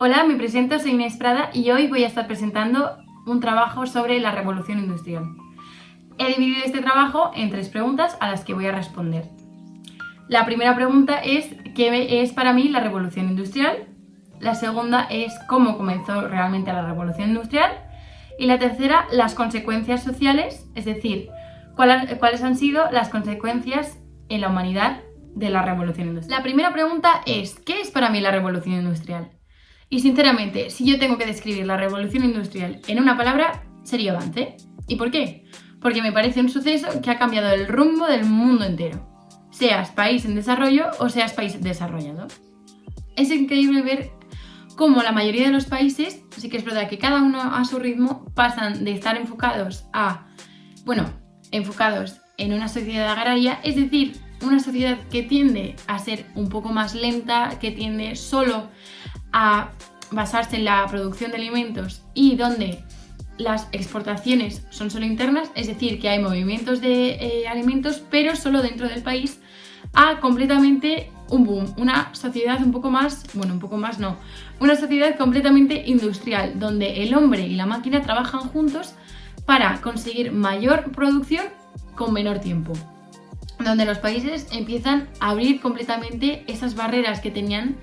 Hola, me presento, soy Inés Prada y hoy voy a estar presentando un trabajo sobre la revolución industrial. He dividido este trabajo en 3 preguntas a las que voy a responder. La primera pregunta es ¿qué es para mí la revolución industrial? La segunda es ¿cómo comenzó realmente la revolución industrial? Y la tercera, las consecuencias sociales, es decir, cuáles han sido las consecuencias en la humanidad de la revolución industrial. La primera pregunta es ¿qué es para mí la revolución industrial? Y sinceramente, si yo tengo que describir la revolución industrial en una palabra, sería avance. ¿Y por qué? Porque me parece un suceso que ha cambiado el rumbo del mundo entero, seas país en desarrollo o seas país desarrollado. Es increíble ver cómo la mayoría de los países, sí que es verdad que cada uno a su ritmo, pasan de estar enfocados en una sociedad agraria, es decir, una sociedad que tiende a ser un poco más lenta, que tiende solo a basarse en la producción de alimentos y donde las exportaciones son solo internas, es decir, que hay movimientos de alimentos, pero solo dentro del país, a completamente un boom, una sociedad una sociedad completamente industrial, donde el hombre y la máquina trabajan juntos para conseguir mayor producción con menor tiempo, donde los países empiezan a abrir completamente esas barreras que tenían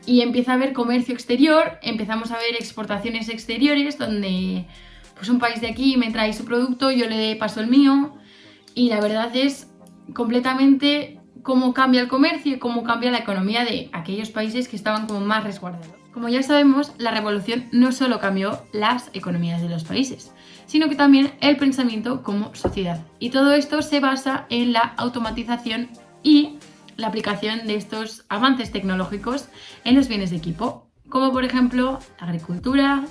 y empieza a haber comercio exterior, empezamos a ver exportaciones exteriores donde pues un país de aquí me trae su producto, yo le paso el mío y la verdad es completamente cómo cambia el comercio y cómo cambia la economía de aquellos países que estaban como más resguardados. Como ya sabemos, la revolución no solo cambió las economías de los países, sino que también el pensamiento como sociedad. Y todo esto se basa en la automatización y la aplicación de estos avances tecnológicos en los bienes de equipo, como por ejemplo la agricultura,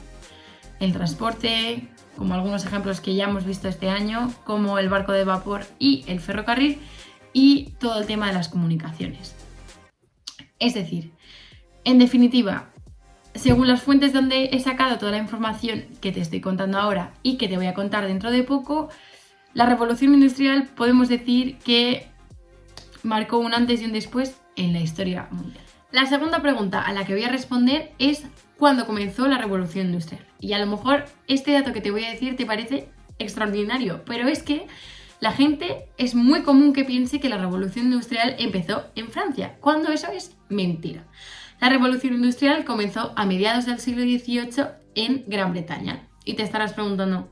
el transporte, como algunos ejemplos que ya hemos visto este año, como el barco de vapor y el ferrocarril, y todo el tema de las comunicaciones. Es decir, en definitiva, según las fuentes donde he sacado toda la información que te estoy contando ahora y que te voy a contar dentro de poco, la revolución industrial podemos decir que marcó un antes y un después en la historia mundial. La segunda pregunta a la que voy a responder es ¿cuándo comenzó la revolución industrial? Y a lo mejor este dato que te voy a decir te parece extraordinario, pero es que la gente es muy común que piense que la revolución industrial empezó en Francia, cuando eso es mentira. La revolución industrial comenzó a mediados del siglo XVIII en Gran Bretaña. Y te estarás preguntando,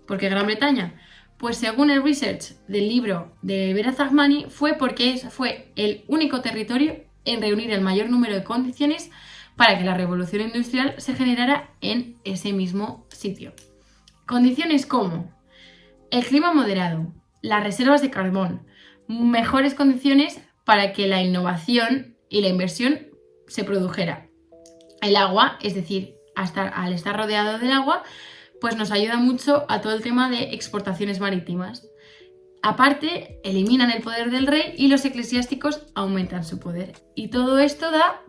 ¿por qué Gran Bretaña? Pues según el research del libro de Vera Zahmani, fue porque fue el único territorio en reunir el mayor número de condiciones para que la revolución industrial se generara en ese mismo sitio. Condiciones como el clima moderado, las reservas de carbón, mejores condiciones para que la innovación y la inversión se produjera. El agua, es decir, al estar rodeado del agua, pues nos ayuda mucho a todo el tema de exportaciones marítimas. Aparte, eliminan el poder del rey y los eclesiásticos aumentan su poder. Y todo esto da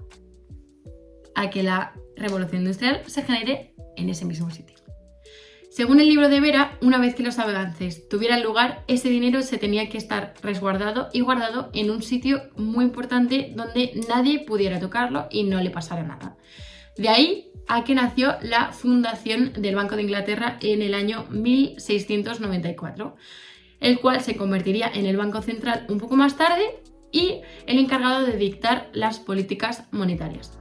a que la revolución industrial se genere en ese mismo sitio. Según el libro de Vera, una vez que los avances tuvieran lugar, ese dinero se tenía que estar resguardado y guardado en un sitio muy importante donde nadie pudiera tocarlo y no le pasara nada. De ahí a que nació la fundación del Banco de Inglaterra en el año 1694, el cual se convertiría en el Banco Central un poco más tarde y el encargado de dictar las políticas monetarias.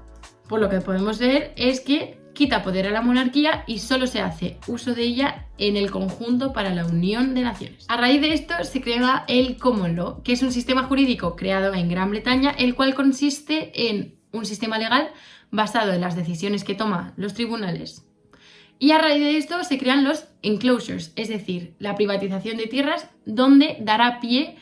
Por lo que podemos ver es que quita poder a la monarquía y solo se hace uso de ella en el conjunto para la unión de naciones. A raíz de esto se crea el Common Law, que es un sistema jurídico creado en Gran Bretaña, el cual consiste en un sistema legal basado en las decisiones que toman los tribunales. Y a raíz de esto se crean los enclosures, es decir, la privatización de tierras, donde dará pie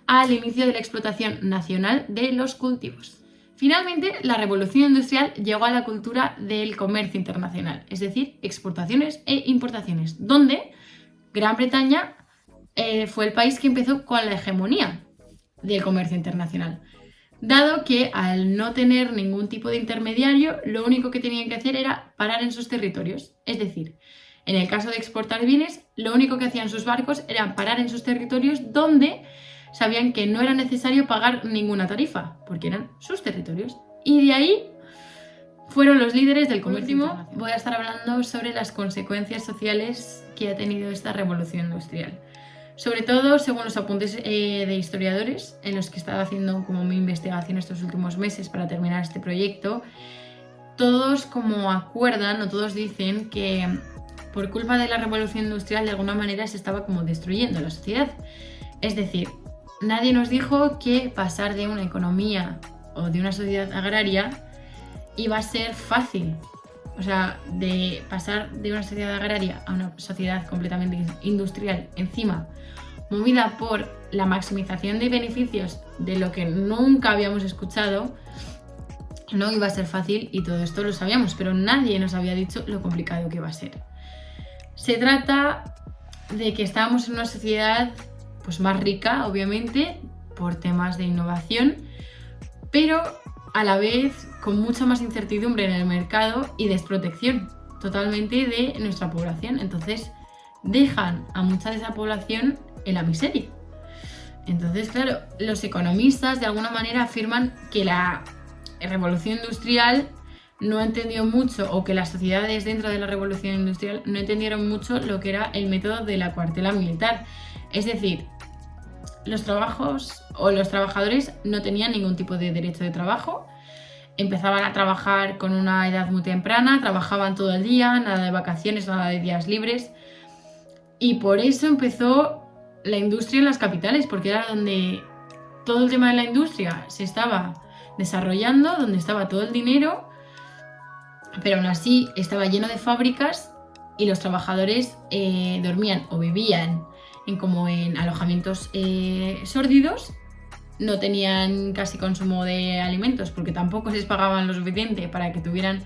al inicio de la explotación nacional de los cultivos. Finalmente, la revolución industrial llegó a la cultura del comercio internacional, es decir, exportaciones e importaciones, donde Gran Bretaña fue el país que empezó con la hegemonía del comercio internacional, dado que al no tener ningún tipo de intermediario, lo único que tenían que hacer era parar en sus territorios. Es decir, en el caso de exportar bienes, lo único que hacían sus barcos era parar en sus territorios donde sabían que no era necesario pagar ninguna tarifa, porque eran sus territorios. Y de ahí fueron los líderes del comercio internacional. Voy a estar hablando sobre las consecuencias sociales que ha tenido esta revolución industrial. Sobre todo, según los apuntes de historiadores, en los que he estado haciendo como mi investigación estos últimos meses para terminar este proyecto, todos como acuerdan o todos dicen que por culpa de la revolución industrial de alguna manera se estaba como destruyendo la sociedad. Es decir, nadie nos dijo que pasar de una economía o de una sociedad agraria iba a ser fácil. O sea, de pasar de una sociedad agraria a una sociedad completamente industrial, encima movida por la maximización de beneficios de lo que nunca habíamos escuchado, no iba a ser fácil, y todo esto lo sabíamos, pero nadie nos había dicho lo complicado que iba a ser. Se trata de que estábamos en una sociedad pues más rica, obviamente, por temas de innovación, pero a la vez con mucha más incertidumbre en el mercado y desprotección totalmente de nuestra población. Entonces dejan a mucha de esa población en la miseria. Entonces, claro, los economistas de alguna manera afirman que la revolución industrial no entendió mucho, o que las sociedades dentro de la revolución industrial no entendieron mucho lo que era el método de la cuartela militar. Es decir, los trabajos o los trabajadores no tenían ningún tipo de derecho de trabajo, empezaban a trabajar con una edad muy temprana, trabajaban todo el día, nada de vacaciones, nada de días libres, y por eso empezó la industria en las capitales, porque era donde todo el tema de la industria se estaba desarrollando, donde estaba todo el dinero, pero aún así estaba lleno de fábricas y los trabajadores dormían o vivían en alojamientos sórdidos, no tenían casi consumo de alimentos porque tampoco les pagaban lo suficiente para que tuvieran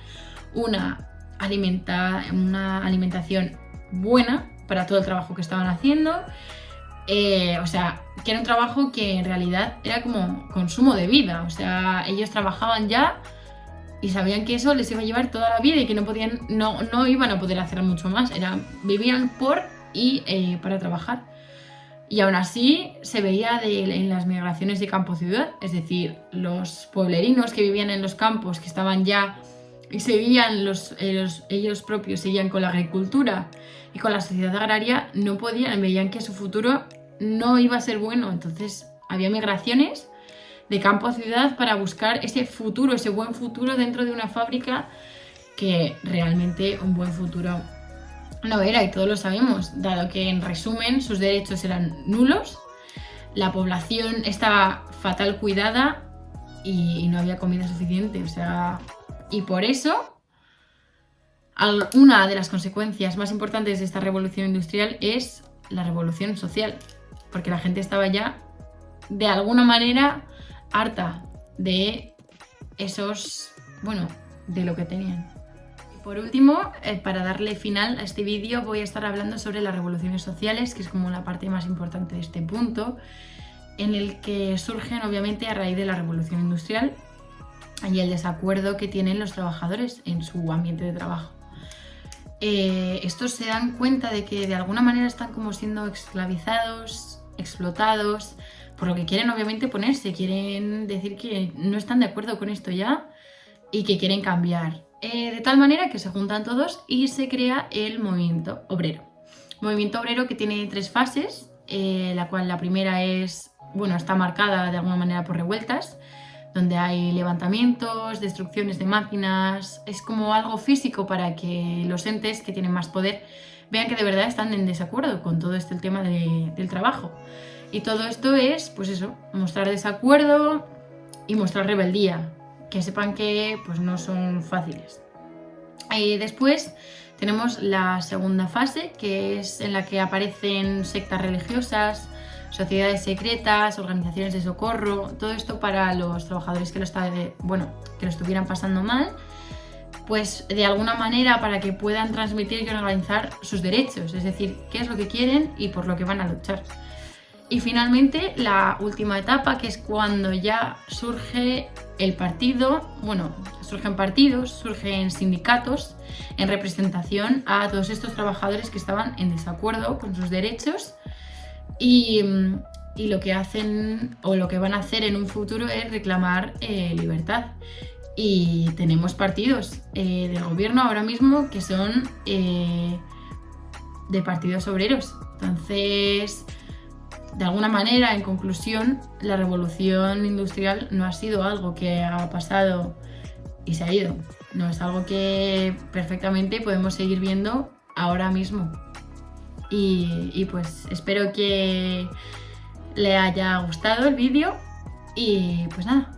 una alimentación buena para todo el trabajo que estaban haciendo. O sea, que era un trabajo que en realidad era como consumo de vida. O sea, ellos trabajaban ya y sabían que eso les iba a llevar toda la vida y que no iban a poder hacer mucho más. Vivían para trabajar. Y aún así se veía en las migraciones de campo-ciudad, es decir, los pueblerinos que vivían en los campos, que estaban ya y seguían ellos propios seguían con la agricultura y con la sociedad agraria, no podían, veían que su futuro no iba a ser bueno. Entonces había migraciones de campo a ciudad para buscar ese futuro, ese buen futuro dentro de una fábrica, que realmente un buen futuro no era, y todos lo sabemos, dado que en resumen sus derechos eran nulos, la población estaba fatal cuidada y no había comida suficiente. O sea, y por eso una de las consecuencias más importantes de esta revolución industrial es la revolución social, porque la gente estaba ya de alguna manera harta de de lo que tenían. Por último, para darle final a este vídeo, voy a estar hablando sobre las revoluciones sociales, que es como la parte más importante de este punto, en el que surgen obviamente a raíz de la revolución industrial y el desacuerdo que tienen los trabajadores en su ambiente de trabajo. Estos se dan cuenta de que de alguna manera están como siendo esclavizados, explotados, por lo que quieren obviamente ponerse, quieren decir que no están de acuerdo con esto ya y que quieren cambiar. De tal manera que se juntan todos y se crea el movimiento obrero. Movimiento obrero que tiene 3 fases, la cual la primera está marcada de alguna manera por revueltas, donde hay levantamientos, destrucciones de máquinas. Es como algo físico para que los entes que tienen más poder vean que de verdad están en desacuerdo con todo el tema del trabajo. Y todo esto es, mostrar desacuerdo y mostrar rebeldía, que sepan que no son fáciles. Después tenemos la segunda fase, que es en la que aparecen sectas religiosas, sociedades secretas, organizaciones de socorro, todo esto para los trabajadores que lo estuvieran pasando mal, pues de alguna manera para que puedan transmitir y organizar sus derechos, es decir, qué es lo que quieren y por lo que van a luchar. Y finalmente la última etapa, que es cuando ya surge el partido, surgen partidos, surgen sindicatos en representación a todos estos trabajadores que estaban en desacuerdo con sus derechos, y lo que hacen o lo que van a hacer en un futuro es reclamar libertad. Y tenemos partidos del gobierno ahora mismo que son de partidos obreros. Entonces, de alguna manera, en conclusión, la revolución industrial no ha sido algo que ha pasado y se ha ido. No, es algo que perfectamente podemos seguir viendo ahora mismo. Y pues espero que le haya gustado el vídeo y pues nada,